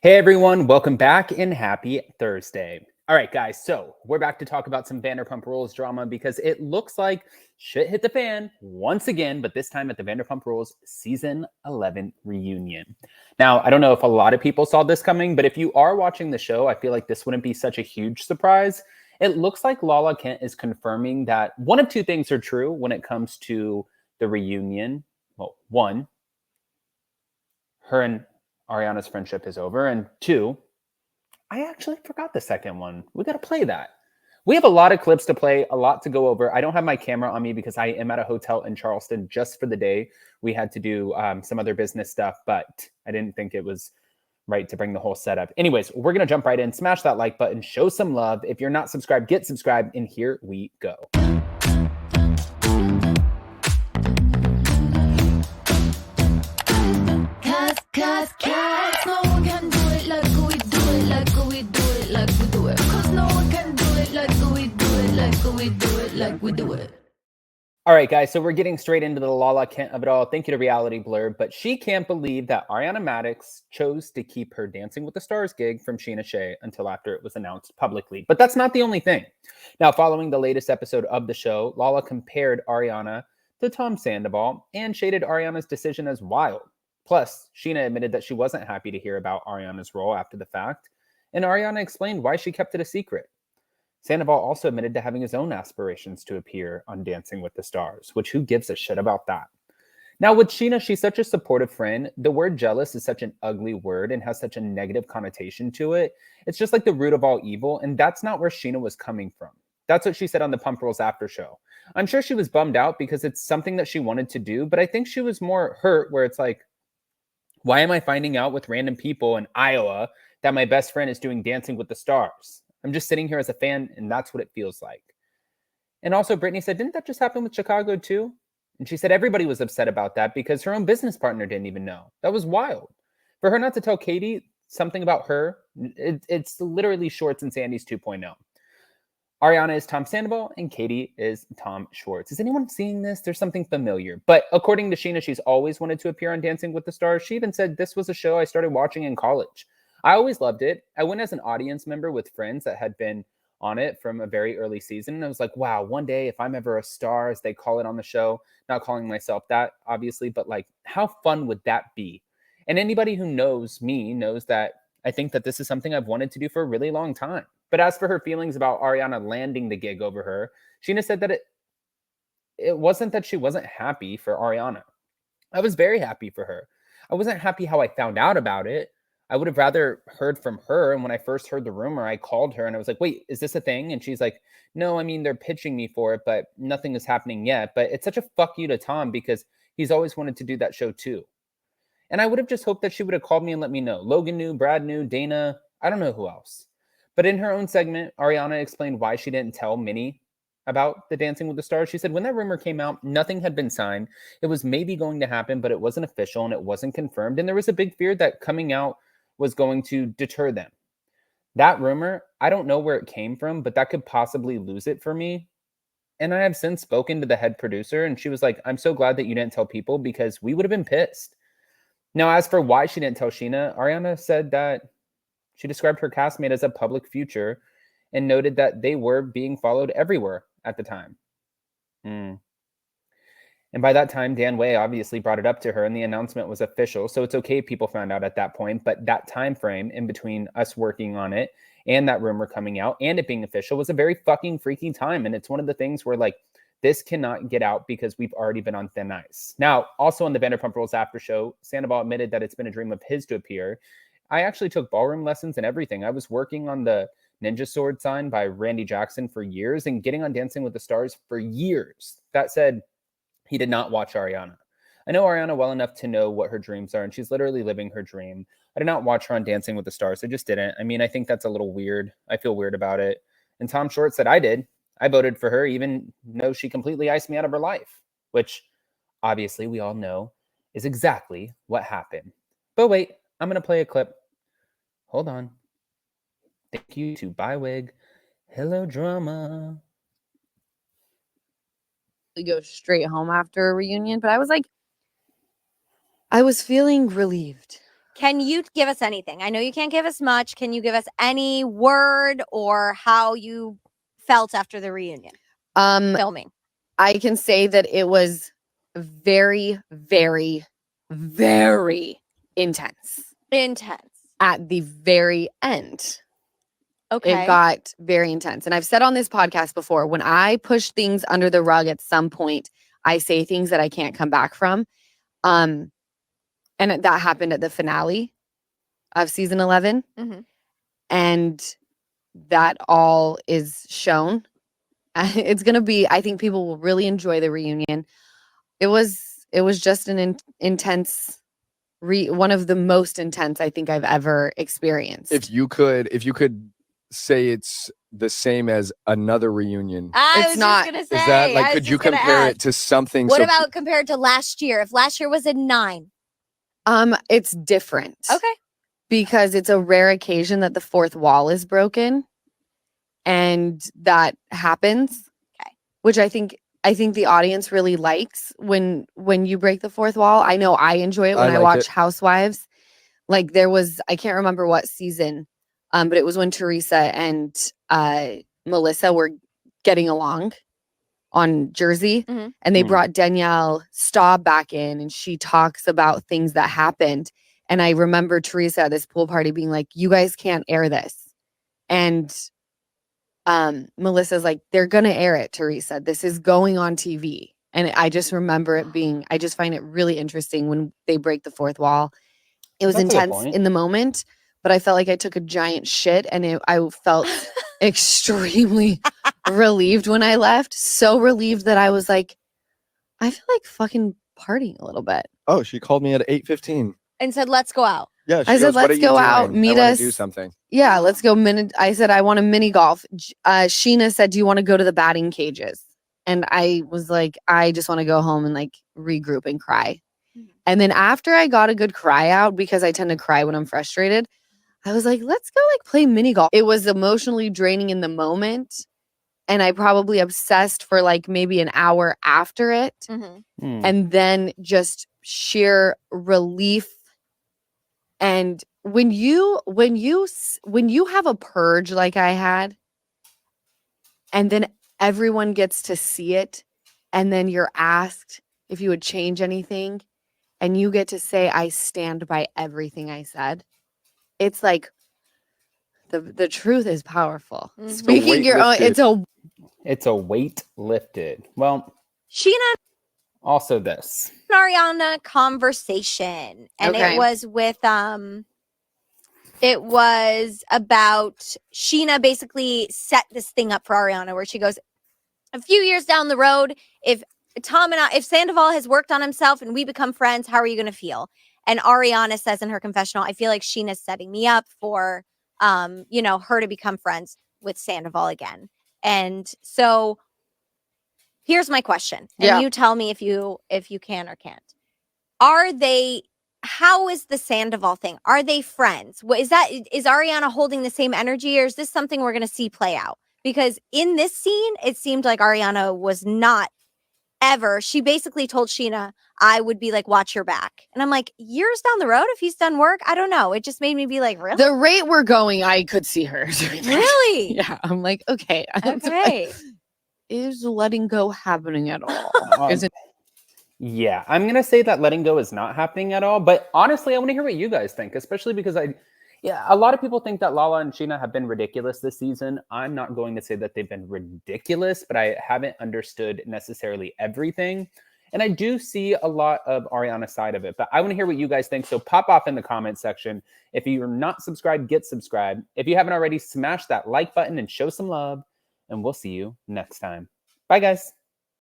Hey everyone, welcome back and happy Thursday. All right, guys, so we're back to talk about some Vanderpump Rules drama because it looks like shit hit the fan once again, but this time at the Vanderpump Rules season 11 reunion. Now, I don't know if a lot of people saw this coming, but if you are watching the show, I feel like this wouldn't be such a huge surprise. It looks like Lala Kent is confirming that one of two things are true when it comes to the reunion. Well, one, her and Ariana's friendship is over, and two, I actually forgot the second one. We got to play that. We have a lot of clips to play, a lot to go over. I don't have my camera on me because I am at a hotel in Charleston just for the day. We had to do some other business stuff, but I didn't think it was right to bring the whole setup. Anyways, we're going to jump right in, smash that like button, show some love. If you're not subscribed, get subscribed, and here we go. Cause no one can do it like we do it, like we do it, like we do it. Cause no one can do it like we do it, like we do it, like we do it. All right, guys, so we're getting straight into the Lala Kent of it all. Thank you to Reality Blur, but she can't believe that Ariana Madix chose to keep her Dancing with the Stars gig from Sheena Shea until after it was announced publicly. But that's not the only thing. Now, following the latest episode of the show, Lala compared Ariana to Tom Sandoval and shaded Ariana's decision as wild. Plus, Sheena admitted that she wasn't happy to hear about Ariana's role after the fact, and Ariana explained why she kept it a secret. Sandoval also admitted to having his own aspirations to appear on Dancing with the Stars, which who gives a shit about that? Now, with Sheena, she's such a supportive friend. The word jealous is such an ugly word and has such a negative connotation to it. It's just like the root of all evil, and that's not where Sheena was coming from. That's what she said on the Pump Rules after show. I'm sure she was bummed out because it's something that she wanted to do, but I think she was more hurt where it's like, why am I finding out with random people in Iowa that my best friend is doing Dancing with the Stars? I'm just sitting here as a fan, and that's what it feels like. And also, Brittany said, didn't that just happen with Chicago too? And she said everybody was upset about that because her own business partner didn't even know. That was wild. For her not to tell Katie something about her, it's literally Schwartz and Sandy's 2.0. Ariana is Tom Sandoval and Katie is Tom Schwartz. Is anyone seeing this? There's something familiar. But according to Sheena, she's always wanted to appear on Dancing with the Stars. She even said this was a show I started watching in college. I always loved it. I went as an audience member with friends that had been on it from a very early season. And I was like, wow, one day if I'm ever a star, as they call it on the show, not calling myself that, obviously, but like, how fun would that be? And anybody who knows me knows that I think that this is something I've wanted to do for a really long time. But as for her feelings about Ariana landing the gig over her, Sheena said that it wasn't that she wasn't happy for Ariana. I was very happy for her. I wasn't happy how I found out about it. I would have rather heard from her. And when I first heard the rumor, I called her and I was like, wait, is this a thing? And she's like, no, I mean, they're pitching me for it, but nothing is happening yet. But it's such a fuck you to Tom because he's always wanted to do that show too. And I would have just hoped that she would have called me and let me know. Logan knew, Brad knew, Dana, I don't know who else. But in her own segment, Ariana explained why she didn't tell Minnie about the Dancing with the Stars. She said when that rumor came out, nothing had been signed. It was maybe going to happen, but it wasn't official and it wasn't confirmed. And there was a big fear that coming out was going to deter them. That rumor, I don't know where it came from, but that could possibly lose it for me. And I have since spoken to the head producer, and she was like, I'm so glad that you didn't tell people because we would have been pissed. Now, as for why she didn't tell Sheena, Ariana said that she described her castmate as a public future and noted that they were being followed everywhere at the time. And by that time, Dan Way obviously brought it up to her and the announcement was official. So it's okay if people found out at that point. But that time frame in between us working on it and that rumor coming out and it being official was a very fucking freaky time. And it's one of the things where like, this cannot get out because we've already been on thin ice. Now, also on the Vanderpump Rules after show, Sandoval admitted that it's been a dream of his to appear. I actually took ballroom lessons and everything. I was working on the Ninja Sword sign by Randy Jackson for years and getting on Dancing with the Stars for years. That said, he did not watch Ariana. I know Ariana well enough to know what her dreams are, and she's literally living her dream. I did not watch her on Dancing with the Stars. I just didn't. I mean, I think that's a little weird. I feel weird about it. And Tom Short said I did. I voted for her, even though she completely iced me out of her life, which obviously we all know is exactly what happened. But wait, I'm going to play a clip. Hold on. Thank you to Bywig. Hello, drama. Go straight home after a reunion, but I was like, I was feeling relieved. Can you give us anything? I know you can't give us much. Can you give us any word or how you felt after the reunion filming? I can say that it was very, very, very intense. Intense. At the very end. Okay. It got very intense. And I've said on this podcast before, when I push things under the rug at some point, I say things that I can't come back from. And that happened at the finale of season 11. Mhm. And that all is shown. It's going to be, I think people will really enjoy the reunion. It was just an intense, one of the most intense I think I've ever experienced. If you could say it's the same as another reunion, I It's was not. just gonna say. is that I like, was could you just gonna compare ask. it to something? What so about compared to last year? If last year was a 9. It's different. Okay. Because it's a rare occasion that the fourth wall is broken, and that happens. Okay. Which I think the audience really likes when you break the fourth wall. I know I enjoy it when I like watch it. Housewives. Like there was, I can't remember what season, but it was when Teresa and Melissa were getting along on Jersey, Mhm. and they Mhm. brought Danielle Staub back in, and she talks about things that happened. And I remember Teresa at this pool party being like, "You guys can't air this," and Melissa's like, "They're gonna air it, Teresa. This is going on TV." And I just remember it being, I just find it really interesting when they break the fourth wall. It was That's a good intense point. in the moment, but I felt like I took a giant shit, and I felt extremely relieved when I left. So relieved that I was like, I feel like fucking partying a little bit. Oh, she called me at 8:15. And said, let's go out. Yeah, she I said, goes, "What "Let's are you go out, doing? meet I wanna us." do something. Yeah, let's go I said, "I want a mini golf." Sheena said, "Do you want to go to the batting cages?" And I was like, "I just want to go home and like regroup and cry." Mhm. And then after I got a good cry out, because I tend to cry when I'm frustrated, I was like, let's go like play mini golf. It was emotionally draining in the moment. And I probably obsessed for like maybe an hour after it. Mhm. Mm. And then just sheer relief. And when you have a purge like I had, and then everyone gets to see it, and then you're asked if you would change anything, and you get to say, "I stand by everything I said." It's like the truth is powerful. Mhm. Speaking your own, weight It's a weight lifted. Well, Sheena also this. and Ariana conversation. And Okay. it was with it was about Sheena basically set this thing up for Ariana where she goes, a few years down the road, if Sandoval has worked on himself and we become friends, how are you going to feel? And Ariana says in her confessional, I feel like Sheena's setting me up for, her to become friends with Sandoval again. And so here's my question. And Yeah. you tell me if you can or can't. How is the Sandoval thing? Are they friends? Is Ariana holding the same energy, or is this something we're going to see play out? Because in this scene, it seemed like Ariana was not ever. She basically told Sheena, I would be like, watch your back. And I'm like, years down the road, if he's done work, I don't know. It just made me be like, really? The rate we're going, I could see her doing that. Really? Yeah. I'm like, okay. Okay. Is letting go happening at all? Is it? Yeah, I'm going to say that letting go is not happening at all. But honestly, I want to hear what you guys think, especially because a lot of people think that Lala and Sheena have been ridiculous this season. I'm not going to say that they've been ridiculous, but I haven't understood necessarily everything. And I do see a lot of Ariana's side of it, but I want to hear what you guys think. So pop off in the comment section. If you're not subscribed, get subscribed. If you haven't already, smash that like button and show some love. And we'll see you next time. Bye, guys.